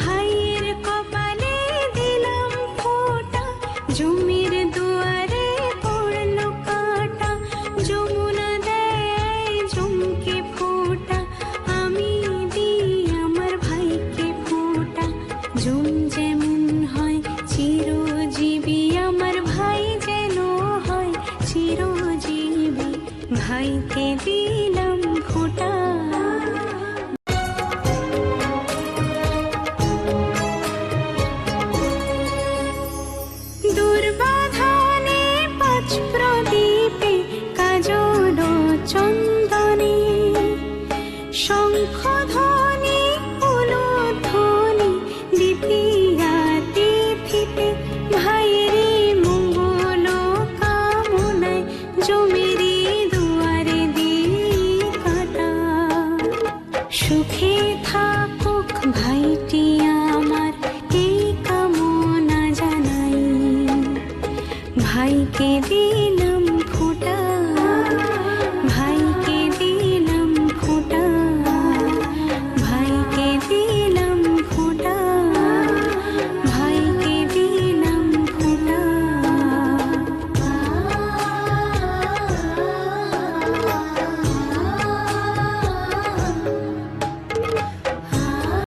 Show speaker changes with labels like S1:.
S1: ভাইয়ের কপালে দিলাম ফোঁটা, জমির দুয়ারে পড়লো কাঁটা। যমুনা দেয় জমকে ফোঁটা, আমি দিই আমার ভাইকে ফোঁটা।